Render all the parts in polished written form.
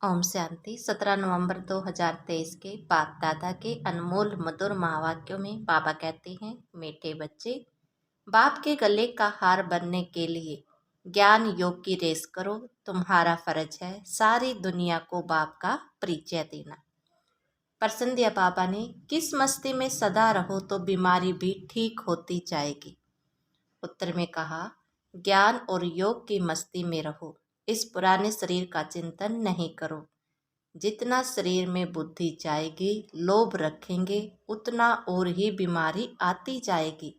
ओम शांति। 17 नवंबर 2023 के बाप दादा के अनमोल मधुर महावाक्यों में बाबा कहते हैं, मीठे बच्चे, बाप के गले का हार बनने के लिए ज्ञान योग की रेस करो। तुम्हारा फर्ज है सारी दुनिया को बाप का परिचय देना। प्रसन्न दिया बाबा ने, किस मस्ती में सदा रहो तो बीमारी भी ठीक होती जाएगी। उत्तर में कहा, ज्ञान और योग की मस्ती में रहो। इस पुराने शरीर का चिंतन नहीं करो। जितना शरीर में बुद्धि जाएगी, लोभ रखेंगे, उतना और ही बीमारी आती जाएगी।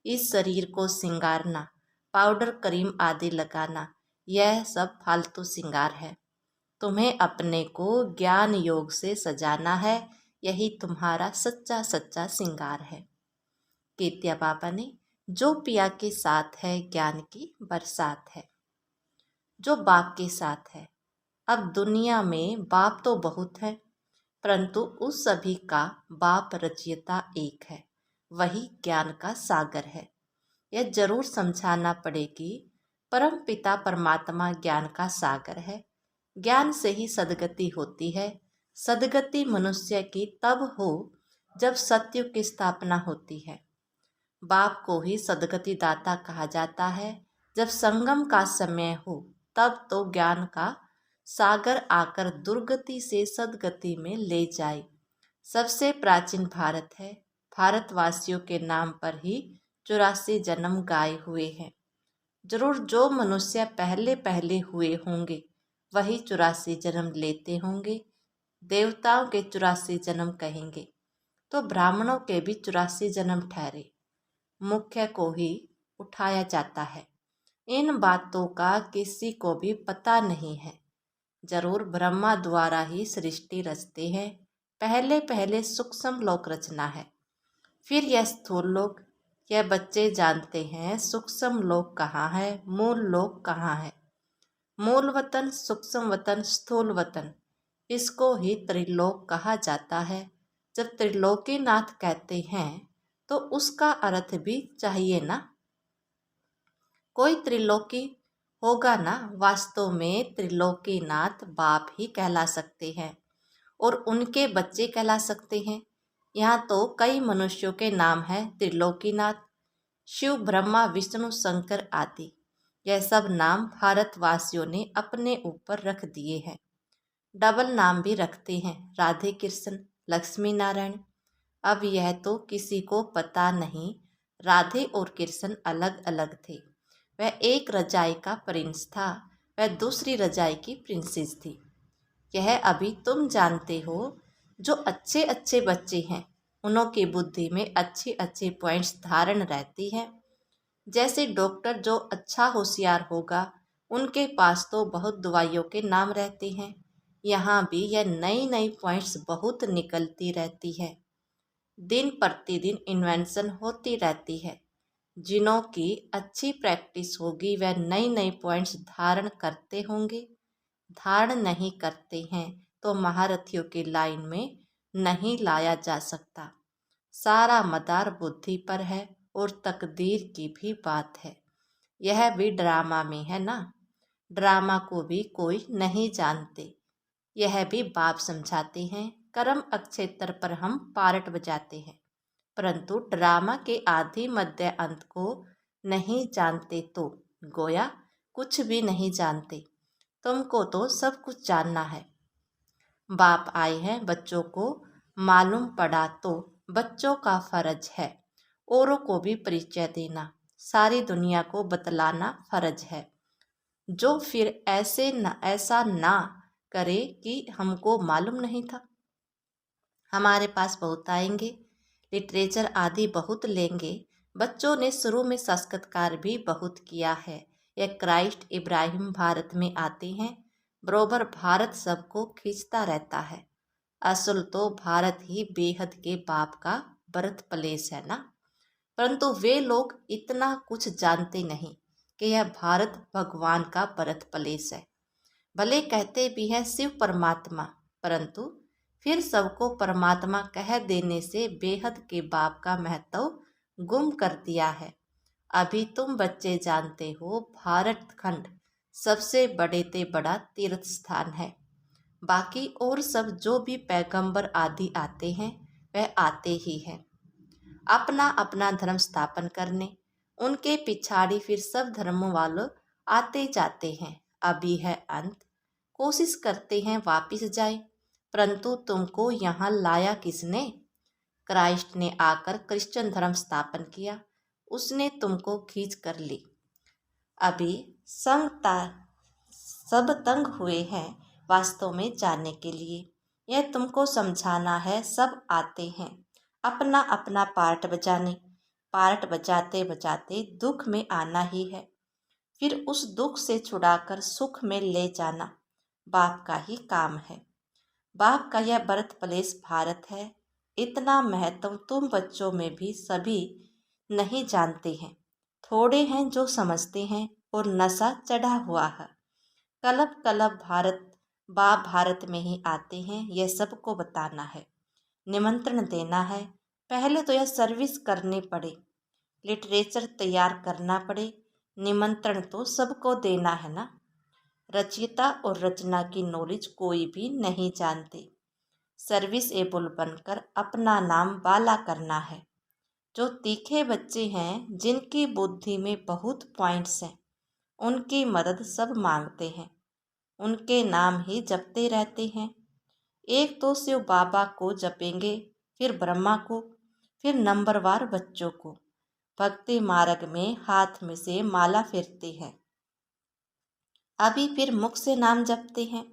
इस शरीर को सिंगारना, पाउडर क्रीम आदि लगाना, यह सब फालतू सिंगार है। तुम्हें अपने को ज्ञान योग से सजाना है। यही तुम्हारा सच्चा सच्चा सिंगार है। केतिया बाबा ने, जो पिया के साथ है ज्ञान की बरसात है। जो बाप के साथ है। अब दुनिया में बाप तो बहुत है, परंतु उस सभी का बाप रचयिता एक है, वही ज्ञान का सागर है। यह जरूर समझाना पड़ेगी, परम पिता परमात्मा ज्ञान का सागर है। ज्ञान से ही सदगति होती है। सदगति मनुष्य की तब हो जब सत्युग की स्थापना होती है। बाप को ही सदगति दाता कहा जाता है। जब संगम का समय हो तब तो ज्ञान का सागर आकर दुर्गति से सदगति में ले जाए। सबसे प्राचीन भारत है। भारतवासियों के नाम पर ही 84 जन्म गाए हुए हैं। जरूर जो मनुष्य पहले पहले हुए होंगे वही 84 जन्म लेते होंगे। देवताओं के 84 जन्म कहेंगे तो ब्राह्मणों के भी 84 जन्म ठहरे। मुख्य को ही उठाया जाता है। इन बातों का किसी को भी पता नहीं है। जरूर ब्रह्मा द्वारा ही सृष्टि रचते हैं। पहले पहले सूक्ष्म लोक रचना है, फिर यह स्थूल लोक। यह बच्चे जानते हैं सूक्ष्म लोक कहाँ है, मूल लोक कहाँ है। मूल वतन, सूक्ष्म वतन, स्थूल वतन, इसको ही त्रिलोक कहा जाता है। जब त्रिलोकीनाथ कहते हैं तो उसका अर्थ भी चाहिए ना। कोई त्रिलोकी होगा ना। वास्तव में त्रिलोकीनाथ बाप ही कहला सकते हैं और उनके बच्चे कहला सकते हैं। यहाँ तो कई मनुष्यों के नाम हैं त्रिलोकीनाथ, शिव, ब्रह्मा, विष्णु, शंकर आदि। यह सब नाम भारतवासियों ने अपने ऊपर रख दिए हैं। डबल नाम भी रखते हैं, राधे कृष्ण, लक्ष्मी नारायण। अब यह तो किसी को पता नहीं, राधे और कृष्ण अलग अलग थे। वह एक रजाई का प्रिंस था, वह दूसरी रजाई की प्रिंसेस थी। यह अभी तुम जानते हो। जो अच्छे अच्छे बच्चे हैं उनों की बुद्धि में अच्छे अच्छे पॉइंट्स धारण रहती है। जैसे डॉक्टर जो अच्छा होशियार होगा उनके पास तो बहुत दवाइयों के नाम रहते हैं। यहाँ भी यह नई नई पॉइंट्स बहुत निकलती रहती है। दिन प्रतिदिन इन्वेंशन होती रहती है। जिनों की अच्छी प्रैक्टिस होगी वह नई नई पॉइंट्स धारण करते होंगे। धारण नहीं करते हैं तो महारथियों की लाइन में नहीं लाया जा सकता। सारा मदार बुद्धि पर है और तकदीर की भी बात है। यह भी ड्रामा में है ना। ड्रामा को भी कोई नहीं जानते, यह भी बाप समझाते हैं। कर्म अक्षेत्र पर हम पार्ट बजाते हैं, परंतु ड्रामा के आदि मध्य अंत को नहीं जानते तो गोया कुछ भी नहीं जानते। तुमको तो सब कुछ जानना है। बाप आए हैं बच्चों को मालूम पड़ा तो बच्चों का फर्ज है औरों को भी परिचय देना, सारी दुनिया को बतलाना फर्ज है। जो फिर ऐसा ना करे कि हमको मालूम नहीं था। हमारे पास बहुत आएंगे, लिटरेचर आदि बहुत लेंगे। बच्चों ने शुरू में संस्कृतकार भी बहुत किया है। यह क्राइस्ट इब्राहिम भारत में आते हैं, बरोबर भारत सबको खींचता रहता है। असल तो भारत ही बेहद के बाप का बर्थ प्लेस है ना। परंतु वे लोग इतना कुछ जानते नहीं कि यह भारत भगवान का बर्थ प्लेस है। भले कहते भी हैं शिव परमात्मा, परंतु फिर सबको परमात्मा कह देने से बेहद के बाप का महत्व गुम कर दिया है। अभी तुम बच्चे जानते हो भारत खंड सबसे बड़े ते बड़ा तीर्थ स्थान है। बाकी और सब जो भी पैगंबर आदि आते हैं वह आते ही हैं अपना अपना धर्म स्थापन करने। उनके पिछाड़ी फिर सब धर्मों वालों आते जाते हैं। अभी है अंत, कोशिश करते हैं वापिस जाए, परंतु तुमको यहाँ लाया किसने? क्राइस्ट ने आकर क्रिश्चियन धर्म स्थापन किया, उसने तुमको खींच कर ली। अभी सब तंग हुए हैं वास्तव में जाने के लिए। यह तुमको समझाना है, सब आते हैं अपना अपना पार्ट बजाने। पार्ट बजाते बजाते दुख में आना ही है, फिर उस दुख से छुड़ाकर सुख में ले जाना बाप का ही काम है। बाप का यह बर्थ प्लेस भारत है। इतना महत्व तुम बच्चों में भी सभी नहीं जानते हैं, थोड़े हैं जो समझते हैं और नशा चढ़ा हुआ है। कलब कलब बाप भारत में ही आते हैं, यह सबको बताना है, निमंत्रण देना है। पहले तो यह सर्विस करनी पड़े, लिटरेचर तैयार करना पड़े, निमंत्रण तो सबको देना है ना। रचयिता और रचना की नॉलेज कोई भी नहीं जानते। सर्विस एबल बनकर अपना नाम बाला करना है। जो तीखे बच्चे हैं, जिनकी बुद्धि में बहुत पॉइंट्स हैं, उनकी मदद सब मांगते हैं, उनके नाम ही जपते रहते हैं। एक तो शिव बाबा को जपेंगे, फिर ब्रह्मा को, फिर नंबरवार बच्चों को। भक्ति मार्ग में हाथ में से माला फेरते हैं, अभी फिर मुख से नाम जपते हैं।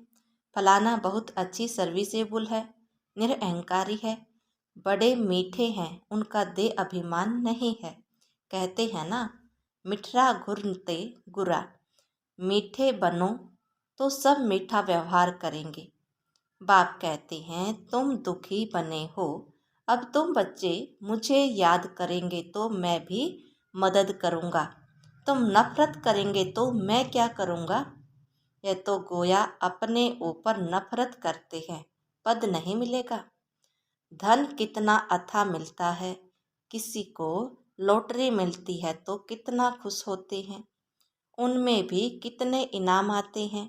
फलाना बहुत अच्छी सर्विसेबल है, निरअहंकारी है, बड़े मीठे हैं, उनका दे अभिमान नहीं है। कहते हैं ना, मिठरा घुरते गुरा। मीठे बनो तो सब मीठा व्यवहार करेंगे। बाप कहते हैं, तुम दुखी बने हो, अब तुम बच्चे मुझे याद करेंगे तो मैं भी मदद करूँगा। तुम नफरत करेंगे तो मैं क्या करूँगा? यह तो गोया अपने ऊपर नफरत करते हैं, पद नहीं मिलेगा। धन कितना अथा मिलता है, किसी को लॉटरी मिलती है तो कितना खुश होते हैं। उनमें भी कितने इनाम आते हैं,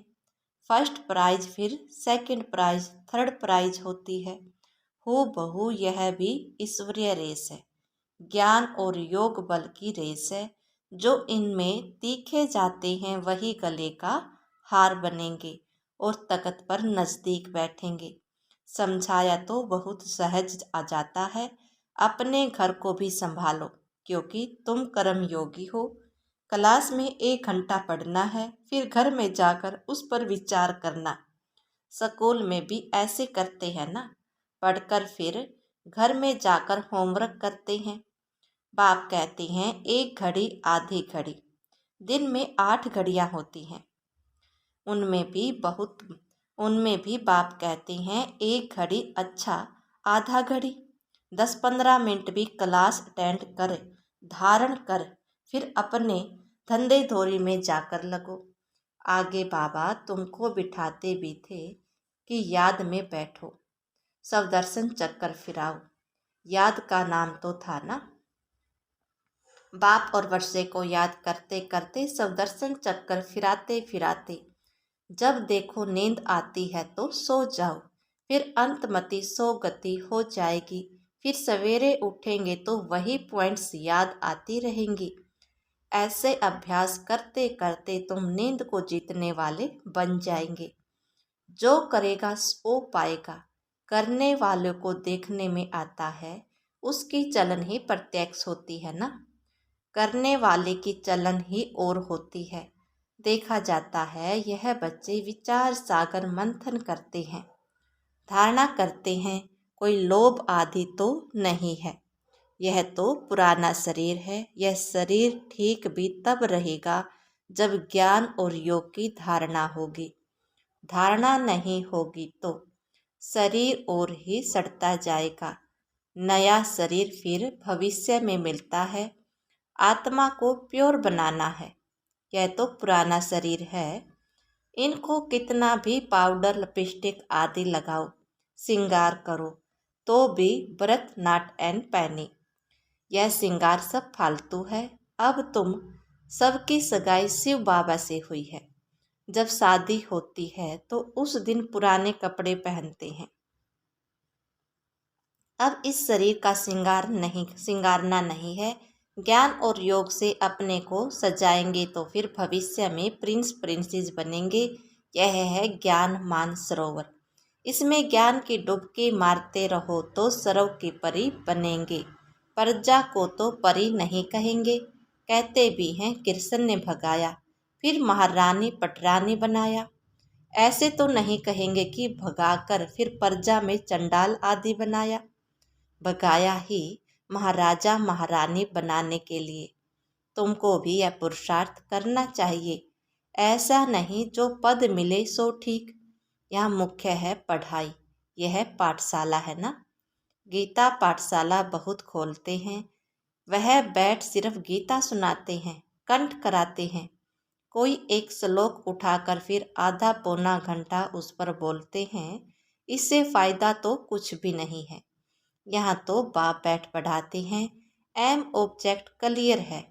फर्स्ट प्राइज, फिर सेकंड प्राइज, थर्ड प्राइज होती है। हो बहू यह भी ईश्वरीय रेस है, ज्ञान और योग बल की रेस है। जो इनमें तीखे जाते हैं वही गले का हार बनेंगे और तख्त पर नज़दीक बैठेंगे। समझाया तो बहुत सहज आ जाता है, अपने घर को भी संभालो, क्योंकि तुम कर्म योगी हो। क्लास में 1 घंटा पढ़ना है, फिर घर में जाकर उस पर विचार करना। स्कूल में भी ऐसे करते हैं ना, पढ़कर फिर घर में जाकर होमवर्क करते हैं। बाप कहते हैं 1 घड़ी आधी घड़ी, दिन में 8 घड़ियाँ होती हैं। उनमें भी बाप कहते हैं 1 घड़ी अच्छा, आधा घड़ी, 10-15 मिनट भी क्लास अटेंड कर, धारण कर, फिर अपने धंधे धोरी में जाकर लगो। आगे बाबा तुमको बिठाते भी थे कि याद में बैठो, सब दर्शन चक्कर फिराओ। याद का नाम तो था ना। बाप और वर्षे को याद करते करते सब दर्शन चक्कर फिराते फिराते जब देखो नींद आती है तो सो जाओ, फिर अंतमति सो गति हो जाएगी। फिर सवेरे उठेंगे तो वही पॉइंट्स याद आती रहेंगी। ऐसे अभ्यास करते करते तुम नींद को जीतने वाले बन जाएंगे। जो करेगा सो पाएगा। करने वालों को देखने में आता है, उसकी चलन ही प्रत्यक्ष होती है ना। करने वाले की चलन ही और होती है। देखा जाता है यह बच्चे विचार सागर मंथन करते हैं, धारणा करते हैं, कोई लोभ आदि तो नहीं है। यह तो पुराना शरीर है। यह शरीर ठीक भी तब रहेगा जब ज्ञान और योग की धारणा होगी। धारणा नहीं होगी तो शरीर और ही सड़ता जाएगा। नया शरीर फिर भविष्य में मिलता है। आत्मा को प्योर बनाना है। यह तो पुराना शरीर है। इनको कितना भी पाउडर लिपस्टिक आदि लगाओ, श्रृंगार करो, तो भी ब्रत नॉट एंड पैनी। यह श्रृंगार सब फालतू है। अब तुम सबकी सगाई शिव बाबा से हुई है। जब शादी होती है तो उस दिन पुराने कपड़े पहनते हैं। अब इस शरीर का सिंगारना नहीं है। ज्ञान और योग से अपने को सजाएंगे तो फिर भविष्य में प्रिंस प्रिंसेस बनेंगे। यह है ज्ञान मान सरोवर। इसमें ज्ञान की डुबकी मारते रहो तो सरव की परी बनेंगे। प्रजा को तो परी नहीं कहेंगे, कहते भी हैं कृष्ण ने भगाया फिर महारानी पटरानी बनाया। ऐसे तो नहीं कहेंगे कि भगाकर फिर प्रजा में चंडाल आदि बनाया। भगाया ही महाराजा महारानी बनाने के लिए। तुमको भी यह पुरुषार्थ करना चाहिए। ऐसा नहीं जो पद मिले सो ठीक। यहाँ मुख्य है पढ़ाई। यह पाठशाला है ना। गीता पाठशाला बहुत खोलते हैं। वह बैठ सिर्फ गीता सुनाते हैं, कंठ कराते हैं। कोई एक श्लोक उठाकर फिर आधा पौना घंटा उस पर बोलते हैं। इससे फायदा तो कुछ भी नहीं है। यहाँ तो बाप बैठ पढ़ाते हैं। एम ऑब्जेक्ट क्लियर है।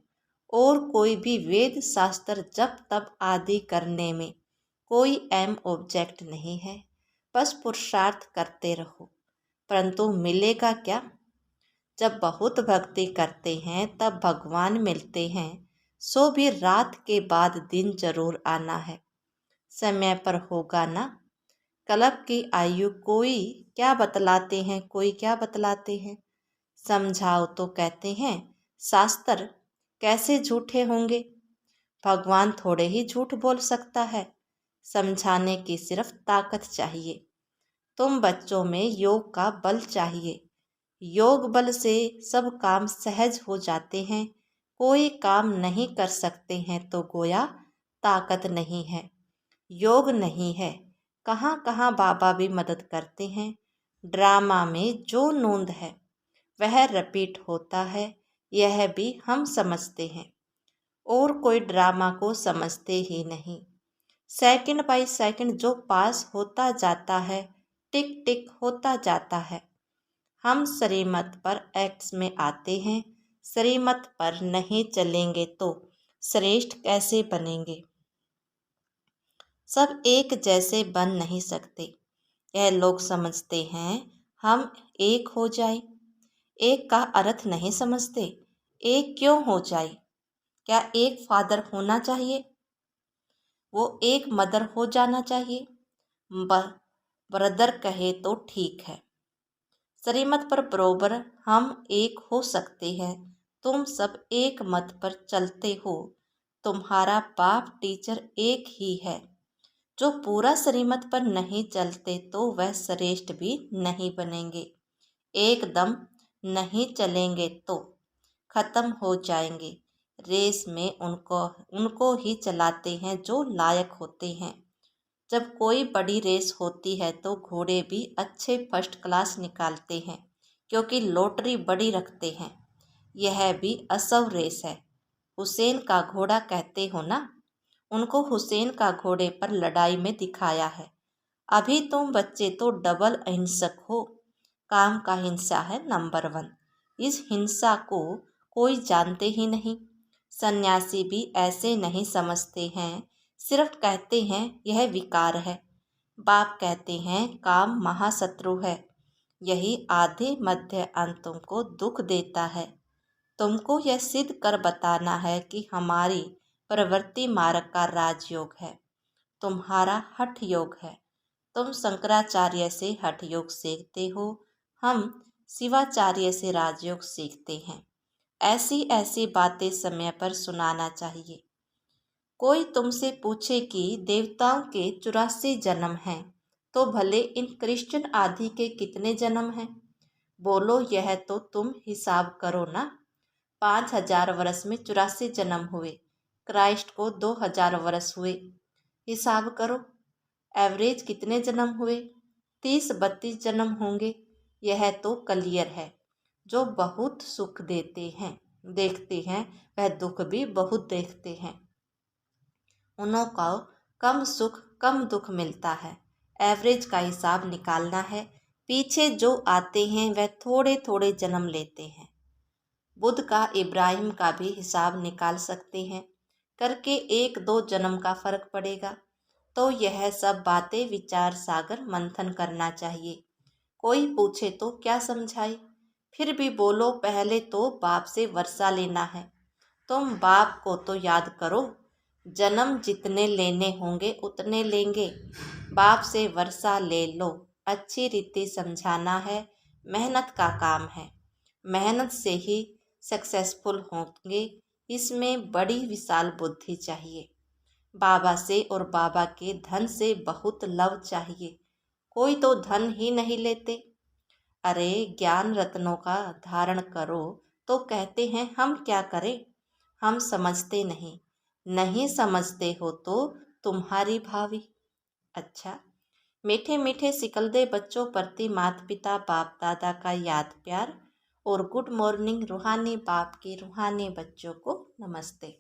और कोई भी वेद शास्त्र जब तब आदि करने में कोई एम ऑब्जेक्ट नहीं है। बस पुरुषार्थ करते रहो। परंतु मिलेगा क्या? जब बहुत भक्ति करते हैं तब भगवान मिलते हैं। सो भी रात के बाद दिन जरूर आना है। समय पर होगा ना। कल्प की आयु कोई क्या बतलाते हैं, कोई क्या बतलाते हैं। समझाओ तो कहते हैं शास्त्र कैसे झूठे होंगे। भगवान थोड़े ही झूठ बोल सकता है। समझाने की सिर्फ ताकत चाहिए। तुम बच्चों में योग का बल चाहिए। योग बल से सब काम सहज हो जाते हैं। कोई काम नहीं कर सकते हैं तो गोया ताकत नहीं है, योग नहीं है। कहाँ कहाँ बाबा भी मदद करते हैं। ड्रामा में जो नूंद है वह रिपीट होता है, यह भी हम समझते हैं। और कोई ड्रामा को समझते ही नहीं। सेकंड बाय सेकंड जो पास होता जाता है, टिक टिक होता जाता है। हम श्रीमत पर एक्ट्स में आते हैं। श्रीमत पर नहीं चलेंगे तो श्रेष्ठ कैसे बनेंगे। सब एक जैसे बन नहीं सकते। यह लोग समझते हैं हम एक हो जाए। एक का अर्थ नहीं समझते। एक क्यों हो जाए? क्या एक फादर होना चाहिए? वो एक मदर हो जाना चाहिए। ब्रदर कहे तो ठीक है। श्रीमत पर बरोबर हम एक हो सकते हैं। तुम सब एक मत पर चलते हो। तुम्हारा बाप टीचर एक ही है। जो पूरा श्रीमत पर नहीं चलते तो वह श्रेष्ठ भी नहीं बनेंगे। एकदम नहीं चलेंगे तो खत्म हो जाएंगे। रेस में उनको ही चलाते हैं जो लायक होते हैं। जब कोई बड़ी रेस होती है तो घोड़े भी अच्छे फर्स्ट क्लास निकालते हैं, क्योंकि लॉटरी बड़ी रखते हैं। यह भी असव रेस है। हुसैन का घोड़ा कहते हो ना। उनको हुसैन का घोड़े पर लड़ाई में दिखाया है। अभी तुम बच्चे तो डबल अहिंसक हो। काम का हिंसा है नंबर 1। इस हिंसा को कोई जानते ही नहीं। सन्यासी भी ऐसे नहीं समझते हैं, सिर्फ कहते हैं यह विकार है। बाप कहते हैं काम महाशत्रु है। यही आधे मध्य अंतों को दुख देता है। तुमको यह सिद्ध कर बताना है कि हमारी प्रवृत्ति मार्ग का राजयोग है, तुम्हारा हठ योग है। तुम शंकराचार्य से हठ योग सीखते हो, हम शिवाचार्य से राजयोग सीखते हैं। ऐसी ऐसी बातें समय पर सुनाना चाहिए। कोई तुमसे पूछे कि देवताओं के 84 जन्म हैं, तो भले इन क्रिश्चियन आदि के कितने जन्म हैं? बोलो यह तो तुम हिसाब करो ना। 5000 वर्ष में 84 जन्म हुए। क्राइस्ट को 2000 वर्ष हुए। हिसाब करो एवरेज कितने जन्म हुए। 30-32 जन्म होंगे। यह तो क्लियर है। जो बहुत सुख देखते हैं वह दुख भी बहुत देखते हैं। उनको कम सुख कम दुख मिलता है। एवरेज का हिसाब निकालना है। पीछे जो आते हैं वह थोड़े थोड़े जन्म लेते हैं। बुद्ध का इब्राहिम का भी हिसाब निकाल सकते हैं। करके 1-2 जन्म का फर्क पड़ेगा। तो यह सब बातें विचार सागर मंथन करना चाहिए। कोई पूछे तो क्या समझाए, फिर भी बोलो पहले तो बाप से वर्षा लेना है। तुम बाप को तो याद करो, जन्म जितने लेने होंगे उतने लेंगे। बाप से वर्षा ले लो, अच्छी रीति समझाना है, मेहनत का काम है, मेहनत से ही सक्सेसफुल होंगे। इसमें बड़ी विशाल बुद्धि चाहिए। बाबा से और बाबा के धन से बहुत लव चाहिए। कोई तो धन ही नहीं लेते। अरे ज्ञान रत्नों का धारण करो तो कहते हैं हम क्या करें, हम समझते नहीं। नहीं समझते हो तो तुम्हारी भावी। अच्छा, मीठे मीठे सिकलदे बच्चों प्रति माता पिता बाप दादा का याद प्यार और गुड मॉर्निंग। रूहानी बाप के रूहानी बच्चों को नमस्ते।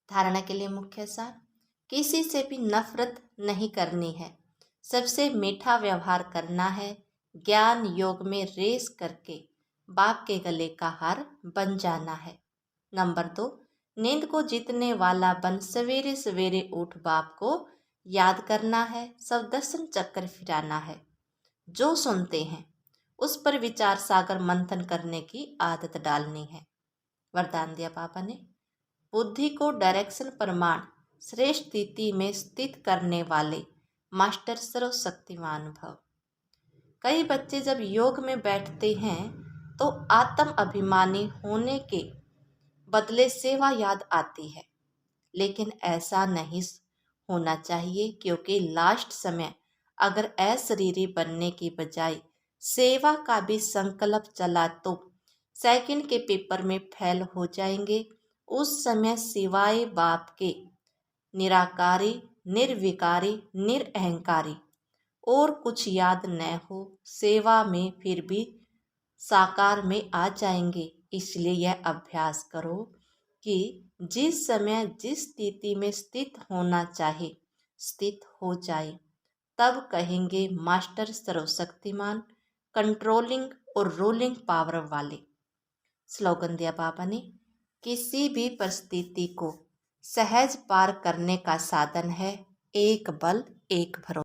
धारणा के लिए मुख्य सार, किसी से भी नफरत नहीं करनी है, सबसे मीठा व्यवहार करना है। ज्ञान योग में रेस करके बाप के गले का हार बन जाना है। नंबर 2, नींद को जीतने वाला बन सवेरे सवेरे उठ बाप को याद करना है, सब दर्शन चक्कर फिराना है। जो सुनते हैं उस पर विचार सागर मंथन करने की आदत डालनी है। वरदान दिया पापा ने, बुद्धि को डायरेक्शन प्रमाण श्रेष्ठ स्थिति में स्थित करने वाले मास्टर सर्वशक्तिमान भव। कई बच्चे जब योग में बैठते हैं तो आत्म अभिमानी होने के बदले सेवा याद आती है, लेकिन ऐसा नहीं होना चाहिए, क्योंकि लास्ट समय अगर अशरीरी बनने की बजाय सेवा का भी संकल्प चला तो सेकंड के पेपर में फेल हो जाएंगे। उस समय सिवाय बाप के निराकारी, निर्विकारी, निरअहंकारी और कुछ याद न हो। सेवा में फिर भी साकार में आ जाएंगे। इसलिए यह अभ्यास करो कि जिस समय जिस स्थिति में स्थित होना चाहे स्थित हो जाए, तब कहेंगे मास्टर सर्वशक्तिमान, कंट्रोलिंग और रूलिंग पावर वाले। स्लोगन दिया बाबा ने, किसी भी परिस्थिति को सहज पार करने का साधन है एक बल एक भरोसा।